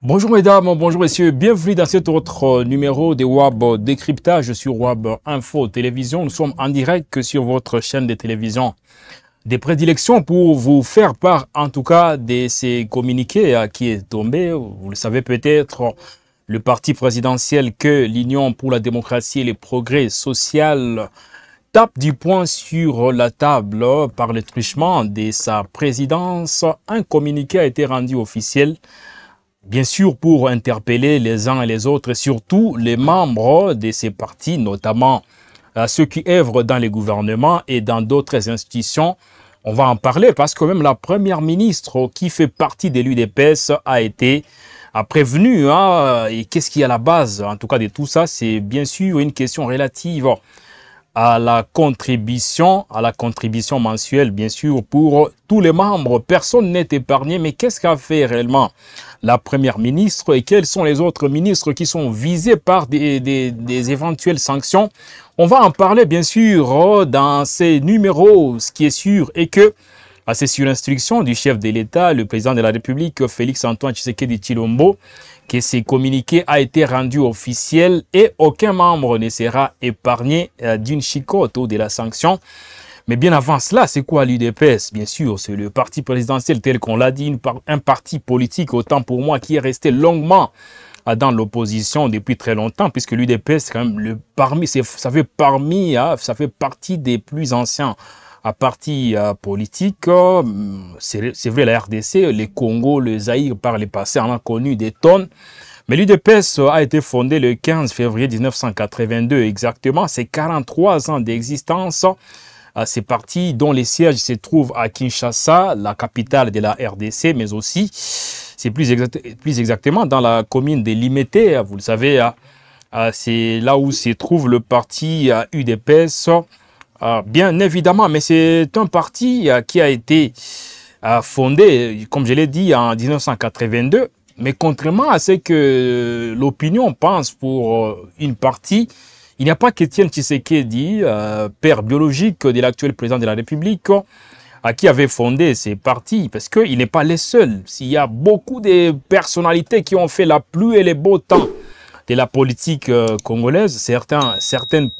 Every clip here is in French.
Bonjour mesdames, bonjour messieurs, bienvenue dans cet autre numéro de WAB Décryptage sur WAB Info Télévision. Nous sommes en direct sur votre chaîne de télévision des prédilections pour vous faire part en tout cas de ces communiqués qui est tombé. Vous le savez peut-être, le parti présidentiel que l'Union pour la démocratie et le progrès social tape du poing sur la table par le truchement de sa présidence. Un communiqué a été rendu officiel. Bien sûr, pour interpeller les uns et les autres, et surtout les membres de ces partis, notamment ceux qui œuvrent dans les gouvernements et dans d'autres institutions. On va en parler parce que même la première ministre qui fait partie de l'UDPS a été prévenue. Et qu'est-ce qui est à la base, en tout cas, de tout ça? C'est bien sûr une question relative à la contribution mensuelle, bien sûr, pour tous les membres. Personne n'est épargné, mais qu'est-ce qu'a fait réellement la première ministre et quels sont les autres ministres qui sont visés par des éventuelles sanctions? On va en parler, bien sûr, dans ces numéros. Ce qui est sûr est que c'est sur l'instruction du chef de l'État, le président de la République, Félix-Antoine Tshisekedi Tshilombo, que ce communiqué a été rendu officiel et aucun membre ne sera épargné d'une chicote ou de la sanction. Mais bien avant cela, c'est quoi l'UDPS? Bien sûr, c'est le parti présidentiel tel qu'on l'a dit, un parti politique, autant pour moi, qui est resté longuement dans l'opposition depuis très longtemps, puisque l'UDPS, quand même, ça fait partie des plus anciens partis politiques. C'est vrai, la RDC, les Congo, le Zaïre, par le passé, on a connu des tonnes. Mais l'UDPS a été fondée le 15 février 1982 exactement. C'est 43 ans d'existence. Ces partis dont les sièges se trouvent à Kinshasa, la capitale de la RDC, mais aussi, c'est plus exactement dans la commune de Limete. Vous le savez, c'est là où se trouve le parti UDPS. Bien évidemment, mais c'est un parti qui a été fondé, comme je l'ai dit, en 1982. Mais contrairement à ce que l'opinion pense pour une partie, il n'y a pas qu'Étienne Tshisekedi, père biologique de l'actuel président de la République, qui avait fondé ces partis, parce qu'il n'est pas les seuls. S'il y a beaucoup de personnalités qui ont fait la pluie et les beaux temps de la politique congolaise, certaines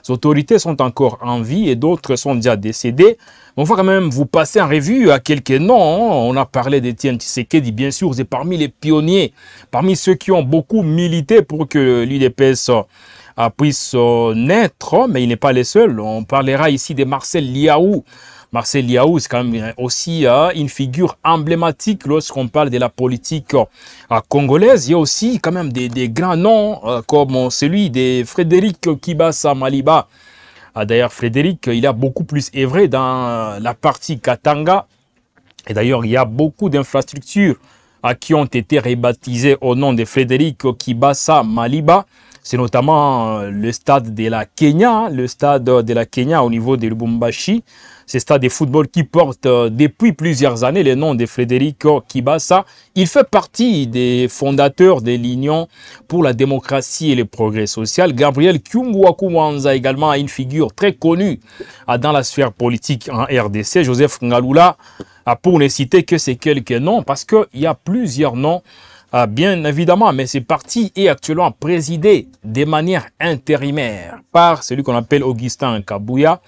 autorités sont encore en vie et d'autres sont déjà décédées. On va quand même vous passer en revue à quelques noms. On a parlé d'Étienne Tshisekedi, bien sûr, c'est parmi les pionniers, parmi ceux qui ont beaucoup milité pour que l'UDPS puisse naître, mais il n'est pas les seuls. On parlera ici de Marcel Liaou. Marcel Liaou, c'est quand même aussi une figure emblématique lorsqu'on parle de la politique congolaise. Il y a aussi quand même des grands noms comme celui de Frédéric Kibasa Maliba. D'ailleurs, Frédéric, il a beaucoup plus œuvré dans la partie Katanga. Et d'ailleurs, il y a beaucoup d'infrastructures qui ont été rebaptisées au nom de Frédéric Kibasa Maliba. C'est notamment le stade de la Kenya, au niveau de Lubumbashi. C'est stade de football qui porte depuis plusieurs années le nom de Frédéric Kibasa. Il fait partie des fondateurs de l'Union pour la démocratie et le progrès social. Gabriel Kyungwakuwanza également une figure très connue dans la sphère politique en RDC. Joseph Ngalula, pour ne citer que ces quelques noms, parce qu'il y a plusieurs noms. Bien évidemment, mais ce parti est actuellement présidé de manière intérimaire par celui qu'on appelle Augustin Kabouya,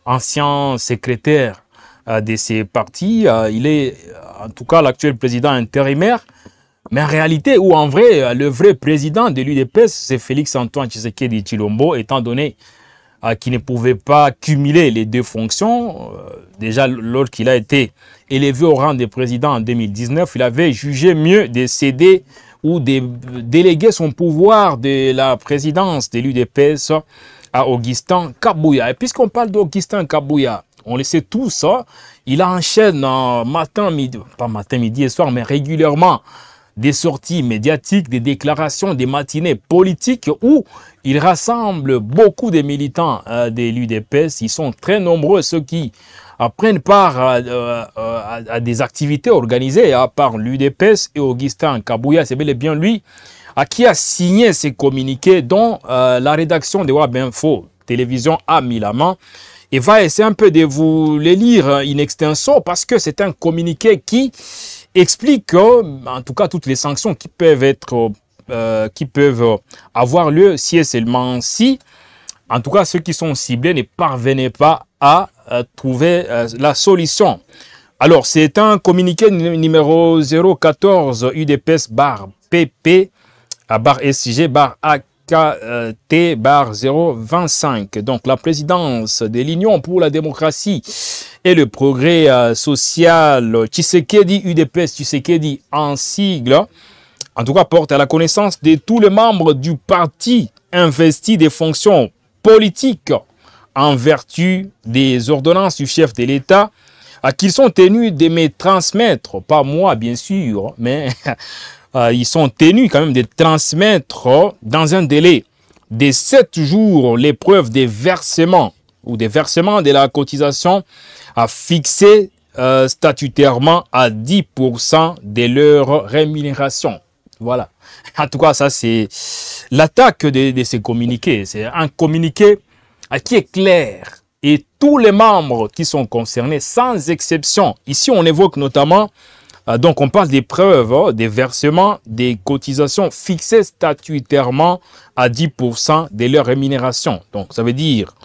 ancien secrétaire de ces partis. Il est en tout cas l'actuel président intérimaire, mais en réalité ou en vrai, le vrai président de l'UDPS, c'est Félix-Antoine Tshisekedi Tshilombo, étant donné qu'il ne pouvait pas cumuler les deux fonctions. Déjà, lorsqu'il a été élevé au rang de président en 2019, il avait jugé mieux de céder ou de déléguer son pouvoir de la présidence de l'UDPS à Augustin Kabouya. Et puisqu'on parle d'Augustin Kabouya, on le sait tous, il enchaîne matin, midi, pas matin, midi et soir, mais régulièrement des sorties médiatiques, des déclarations, des matinées politiques où il rassemble beaucoup de militants de l'UDPS. Ils sont très nombreux, ceux qui prennent part à des activités organisées par l'UDPS et Augustin Kabouya. C'est bel et bien lui qui a signé ces communiqués dont la rédaction de WAB Info Télévision a mis la main. Et va essayer un peu de vous les lire in extenso parce que c'est un communiqué qui explique en tout cas toutes les sanctions qui peuvent être qui peuvent avoir lieu si et seulement si, en tout cas ceux qui sont ciblés ne parvenaient pas à trouver la solution. Alors, c'est un communiqué numéro 014 UDPS bar PP bar SG bar AKT bar 025. Donc, la présidence de l'Union pour la démocratie et le progrès social, Tshisekedi UDPS, Tshisekedi en sigle, en tout cas porte à la connaissance de tous les membres du parti investis des fonctions politiques en vertu des ordonnances du chef de l'État qu'ils sont tenus de me transmettre, pas moi bien sûr, mais ils sont tenus quand même de transmettre dans un délai de 7 jours les preuves des versements ou des versements de la cotisation fixée statutairement à 10% de leur rémunération. Voilà. En tout cas, ça c'est l'attaque de ces communiqués. C'est un communiqué qui est clair. Et tous les membres qui sont concernés, sans exception. Ici, on évoque notamment, donc on parle des preuves, des versements, des cotisations fixées statutairement à 10% de leur rémunération. Donc, ça veut dire,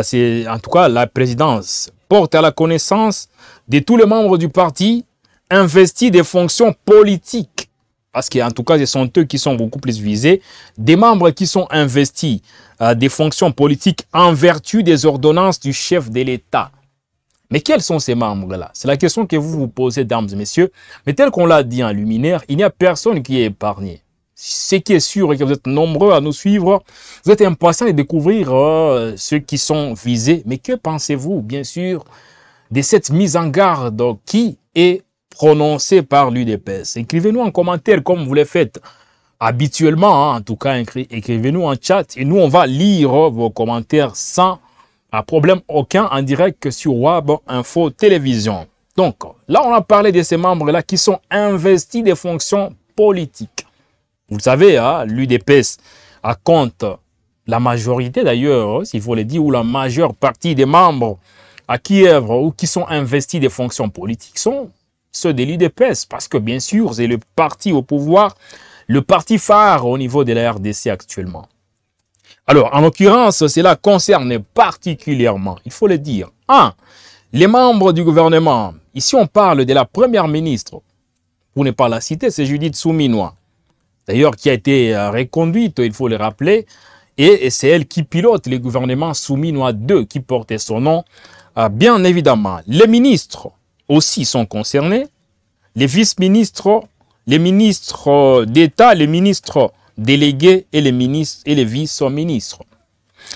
c'est en tout cas la présidence porte à la connaissance de tous les membres du parti investis des fonctions politiques. Parce qu'en tout cas, ce sont eux qui sont beaucoup plus visés, des membres qui sont investis des fonctions politiques en vertu des ordonnances du chef de l'État. Mais quels sont ces membres-là? C'est la question que vous vous posez, dames et messieurs. Mais tel qu'on l'a dit en luminaire, il n'y a personne qui est épargné. Ce qui est sûr est que vous êtes nombreux à nous suivre. Vous êtes impatients de découvrir ceux qui sont visés. Mais que pensez-vous, bien sûr, de cette mise en garde qui est prononcée par l'UDPS? Écrivez-nous en commentaire comme vous le faites habituellement. En tout cas, écrivez-nous en chat et nous, on va lire vos commentaires sans problème aucun en direct sur WAB Info Télévision. Donc, là, on a parlé de ces membres-là qui sont investis des fonctions politiques. Vous le savez, hein, l'UDPS compte la majorité d'ailleurs, s'il faut le dire, ou la majeure partie des membres qui œuvrent ou qui sont investis des fonctions politiques sont ceux de l'UDPS. Parce que bien sûr, c'est le parti au pouvoir, le parti phare au niveau de la RDC actuellement. Alors, en l'occurrence, cela concerne particulièrement, il faut le dire, les membres du gouvernement. Ici, on parle de la première ministre. Pour ne pas la citer, c'est Judith Suminwa. D'ailleurs, qui a été reconduite, il faut le rappeler. Et c'est elle qui pilote le gouvernement Suminwa 2, qui portait son nom. Bien évidemment, les ministres aussi sont concernés. Les vice-ministres, les ministres d'État, les ministres délégués et les ministres et les vice-ministres.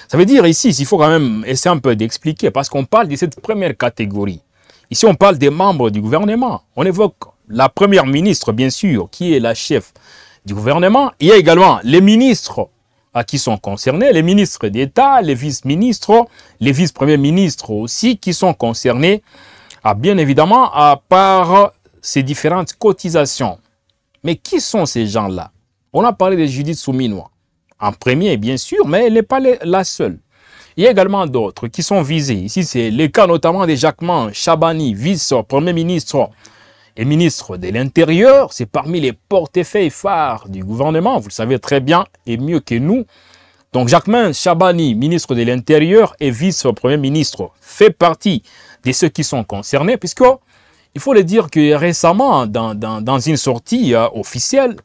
Ça veut dire ici, il faut quand même essayer un peu d'expliquer, parce qu'on parle de cette première catégorie. Ici, on parle des membres du gouvernement. On évoque la première ministre, bien sûr, qui est la chef du gouvernement. Il y a également les ministres qui sont concernés, les ministres d'État, les vice-ministres, les vice-premiers ministres aussi qui sont concernés, bien évidemment, par ces différentes cotisations. Mais qui sont ces gens-là? On a parlé de Judith Suminwa en premier, bien sûr, mais elle n'est pas la seule. Il y a également d'autres qui sont visés. Ici, c'est le cas notamment de Jacquemain Chabani, vice-premier ministre et ministre de l'Intérieur. C'est parmi les portefeuilles phares du gouvernement, vous le savez très bien et mieux que nous. Donc Jacquemain Chabani, ministre de l'Intérieur et vice-premier ministre, fait partie de ceux qui sont concernés, puisque il faut le dire que récemment, dans une sortie officielle,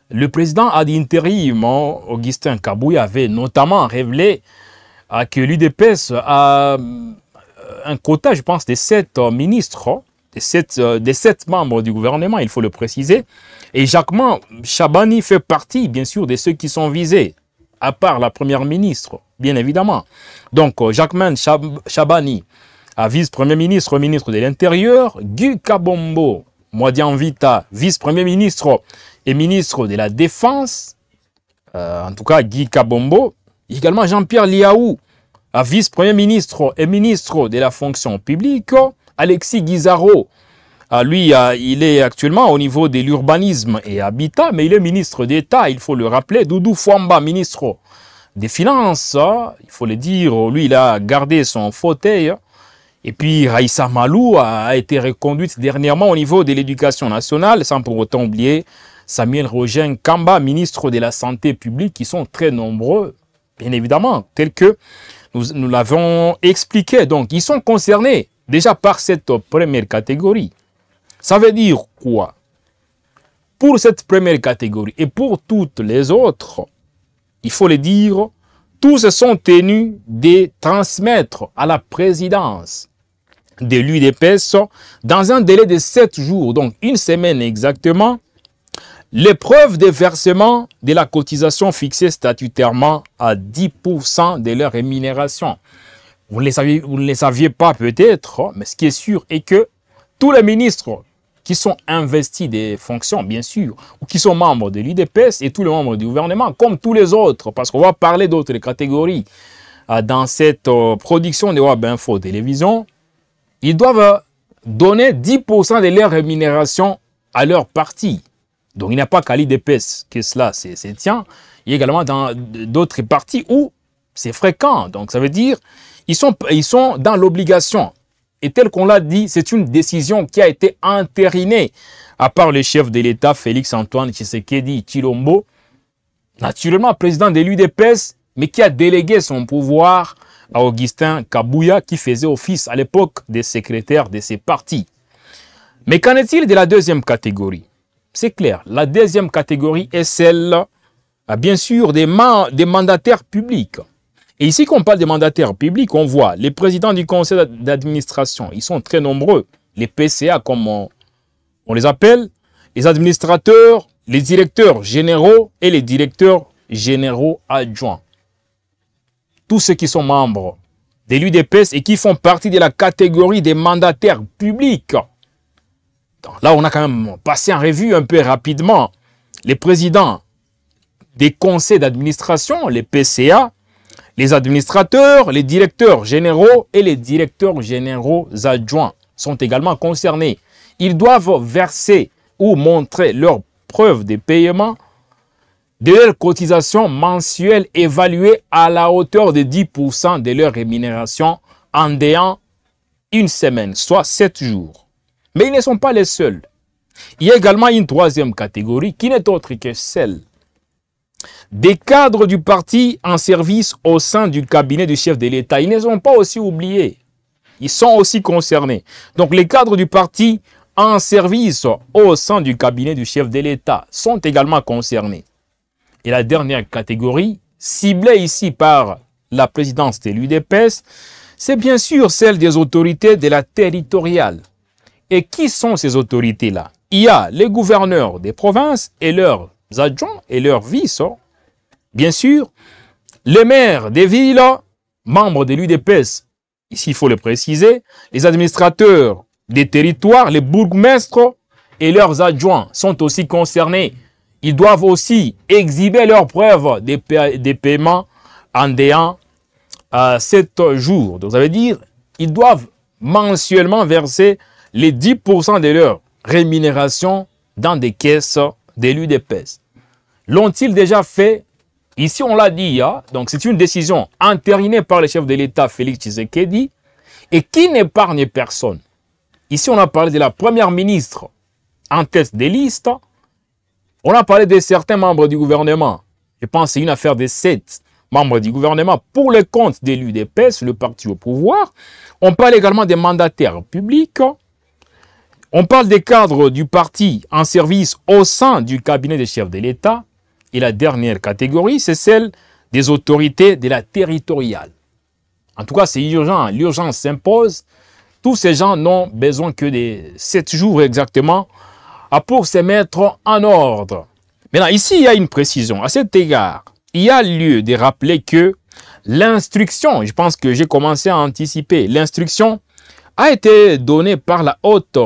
le président ad interim, Augustin Kabouya, avait notamment révélé que l'UDPS a un quota, je pense, de 7 ministres, de 7 membres du gouvernement, il faut le préciser. Et Jacquemain Chabani fait partie, bien sûr, de ceux qui sont visés, à part la première ministre, bien évidemment. Donc, Jacquemain Chabani, vice-premier ministre, ministre de l'Intérieur, Guy Kabombo, Mwadian Vita, vice-premier ministre et ministre de la Défense, en tout cas Guy Kabombo, également Jean-Pierre Liaou, vice-premier ministre et ministre de la fonction publique, Alexis Guizaro, lui, il est actuellement au niveau de l'urbanisme et habitat, mais il est ministre d'État, il faut le rappeler. Doudou Fouamba, ministre des Finances, il faut le dire, lui, il a gardé son fauteuil. Et puis Raïssa Malou a été reconduite dernièrement au niveau de l'éducation nationale, sans pour autant oublier Samuel Rogin Kamba, ministre de la Santé publique, qui sont très nombreux, bien évidemment, tels que nous l'avons expliqué. Donc, ils sont concernés déjà par cette première catégorie. Ça veut dire quoi? Pour cette première catégorie et pour toutes les autres, il faut le dire, tous sont tenus de transmettre à la présidence de l'UDPS dans un délai de 7 jours, donc une semaine exactement, les preuves de versement de la cotisation fixée statutairement à 10% de leur rémunération. Vous ne le saviez pas peut-être, mais ce qui est sûr est que tous les ministres qui sont investis des fonctions, bien sûr, ou qui sont membres de l'UDPS et tous les membres du gouvernement, comme tous les autres, parce qu'on va parler d'autres catégories dans cette production de Web Info Télévision, ils doivent donner 10% de leur rémunération à leur parti. Donc, il n'y a pas qu'à l'UDPS que cela se tient. Il y a également dans d'autres partis où c'est fréquent. Donc, ça veut dire ils sont dans l'obligation. Et tel qu'on l'a dit, c'est une décision qui a été entérinée par le chef de l'État, Félix-Antoine Tshisekedi Tshilombo, naturellement président de l'UDPS, mais qui a délégué son pouvoir à Augustin Kabouya, qui faisait office à l'époque des secrétaires de ces partis. Mais qu'en est-il de la deuxième catégorie? C'est clair, la deuxième catégorie est celle, bien sûr, des mandataires publics. Et ici, quand on parle des mandataires publics, on voit les présidents du conseil d'administration. Ils sont très nombreux. Les PCA, comme on les appelle, les administrateurs, les directeurs généraux et les directeurs généraux adjoints. Tous ceux qui sont membres de l'UDPS et qui font partie de la catégorie des mandataires publics. Donc là, on a quand même passé en revue un peu rapidement les présidents des conseils d'administration, les PCA, les administrateurs, les directeurs généraux et les directeurs généraux adjoints sont également concernés. Ils doivent verser ou montrer leurs preuves de paiement de leur cotisation mensuelle évaluée à la hauteur de 10% de leur rémunération en déant une semaine, soit 7 jours. Mais ils ne sont pas les seuls. Il y a également une troisième catégorie qui n'est autre que celle des cadres du parti en service au sein du cabinet du chef de l'État. Ils ne sont pas aussi oubliés. Ils sont aussi concernés. Donc les cadres du parti en service au sein du cabinet du chef de l'État sont également concernés. Et la dernière catégorie, ciblée ici par la présidence de l'UDPS, c'est bien sûr celle des autorités de la territoriale. Et qui sont ces autorités-là? Il y a les gouverneurs des provinces et leurs adjoints et leurs vices. Bien sûr, les maires des villes, membres de l'UDPS, ici il faut le préciser, les administrateurs des territoires, les bourgmestres et leurs adjoints sont aussi concernés. Ils doivent aussi exhiber leurs preuves des paiements en déant 7 jours. Donc ça veut dire ils doivent mensuellement verser les 10% de leur rémunération dans des caisses de l'UDPS. L'ont-ils déjà fait? Ici, on l'a dit, hein? Donc c'est une décision entérinée par le chef de l'État, Félix Tshisekedi, et qui n'épargne personne. Ici, on a parlé de la première ministre en tête des listes. On a parlé de certains membres du gouvernement. Je pense que c'est une affaire de 7 membres du gouvernement pour le compte de l'UDPS, le parti au pouvoir. On parle également des mandataires publics. On parle des cadres du parti en service au sein du cabinet des chefs de l'État. Et la dernière catégorie, c'est celle des autorités de la territoriale. En tout cas, c'est urgent. L'urgence s'impose. Tous ces gens n'ont besoin que de 7 jours exactement pour se mettre en ordre. Maintenant, ici, il y a une précision. À cet égard, il y a lieu de rappeler que l'instruction, je pense que j'ai commencé à anticiper, l'instruction a été donnée par la haute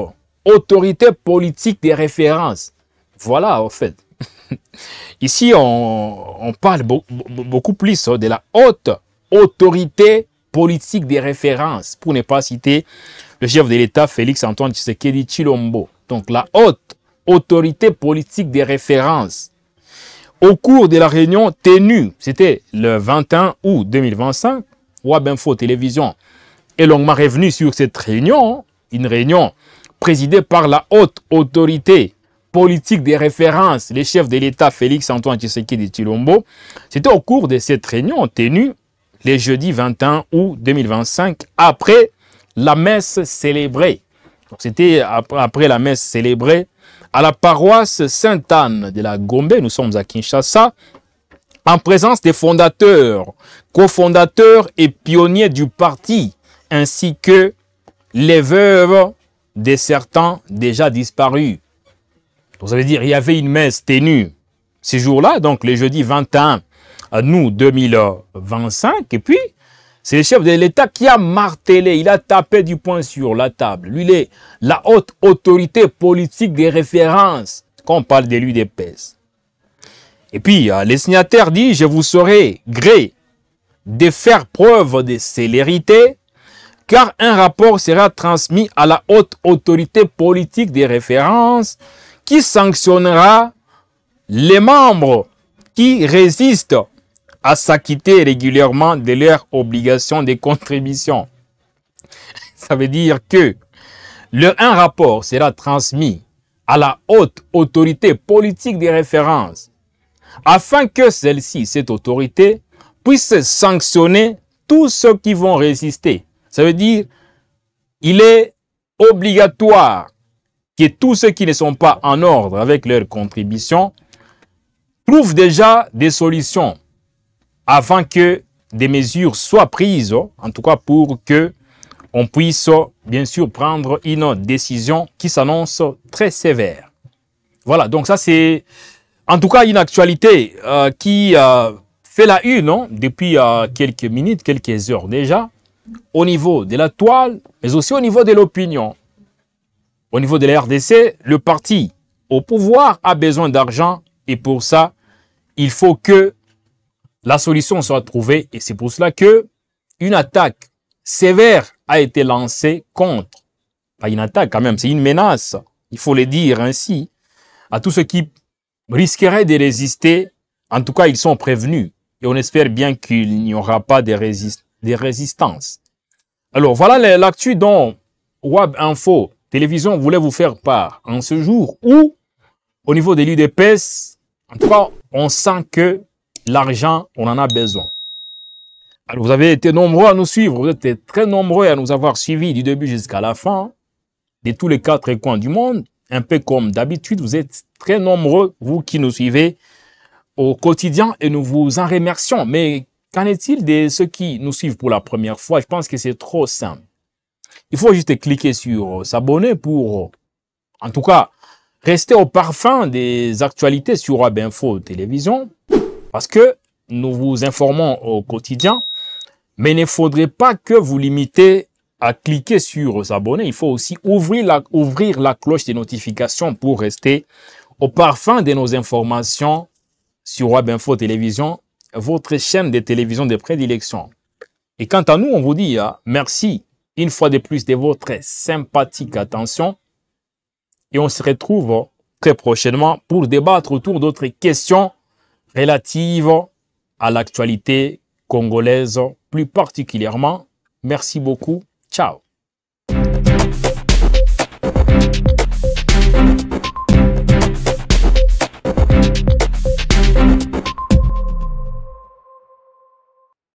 autorité politique des références. Voilà, en fait. Ici, on parle beaucoup plus de la haute autorité politique des références, pour ne pas citer le chef de l'État, Félix-Antoine Tshisekedi Tshilombo. Donc, la haute autorité politique des références. Au cours de la réunion tenue, c'était le 21 août 2025, Web Info Télévision est longuement revenu sur cette réunion, une réunion présidée par la haute autorité politique des références, le chef de l'État Félix-Antoine Tshisekedi Tshilombo. C'était au cours de cette réunion tenue le jeudi 21 août 2025, après la messe célébrée. C'était après la messe célébrée à la paroisse Sainte-Anne de la Gombe. Nous sommes à Kinshasa, en présence des fondateurs, cofondateurs et pionniers du parti, ainsi que les veuves de certains déjà disparus. Donc, ça veut dire qu'il y avait une messe tenue ce jour-là, donc le jeudi 21 août 2025, et puis c'est le chef de l'État qui a martelé, il a tapé du poing sur la table. Lui, il est la haute autorité politique des références, quand on parle de l'UDPS. Et puis, les signataires disent, je vous serai gré de faire preuve de célérité, car un rapport sera transmis à la haute autorité politique des références qui sanctionnera les membres qui résistent à s'acquitter régulièrement de leurs obligations de contribution. Ça veut dire que un rapport sera transmis à la haute autorité politique des références afin que celle-ci, cette autorité, puisse sanctionner tous ceux qui vont résister. Ça veut dire il est obligatoire que tous ceux qui ne sont pas en ordre avec leurs contributions trouvent déjà des solutions avant que des mesures soient prises, en tout cas pour que on puisse bien sûr prendre une décision qui s'annonce très sévère. Voilà, donc ça c'est en tout cas une actualité qui fait la une depuis quelques minutes, quelques heures déjà, au niveau de la toile, mais aussi au niveau de l'opinion. Au niveau de la RDC, le parti au pouvoir a besoin d'argent et pour ça, il faut que la solution soit trouvée et c'est pour cela que une attaque sévère a été lancée contre, pas une attaque quand même, c'est une menace, il faut le dire ainsi, à tous ceux qui risqueraient de résister. En tout cas, ils sont prévenus et on espère bien qu'il n'y aura pas de résistances. Alors voilà l'actu dont WAB Info Télévision voulait vous faire part en ce jour où, au niveau de l'UDPS, en tout cas, on sent que l'argent, on en a besoin. Alors, vous avez été nombreux à nous suivre, vous êtes très nombreux à nous avoir suivis du début jusqu'à la fin, de tous les 4 coins du monde, un peu comme d'habitude, vous êtes très nombreux, vous qui nous suivez au quotidien et nous vous en remercions. Mais qu'en est-il de ceux qui nous suivent pour la première fois? Je pense que c'est trop simple. Il faut juste cliquer sur s'abonner pour, en tout cas, rester au parfum des actualités sur WAB Info Télévision, parce que nous vous informons au quotidien, mais il ne faudrait pas que vous limitez à cliquer sur s'abonner. Il faut aussi ouvrir la cloche des notifications pour rester au parfum de nos informations sur WAB Info Télévision, votre chaîne de télévision de prédilection. Et quant à nous, on vous dit merci une fois de plus de votre sympathique attention et on se retrouve très prochainement pour débattre autour d'autres questions relatives à l'actualité congolaise plus particulièrement. Merci beaucoup. Ciao.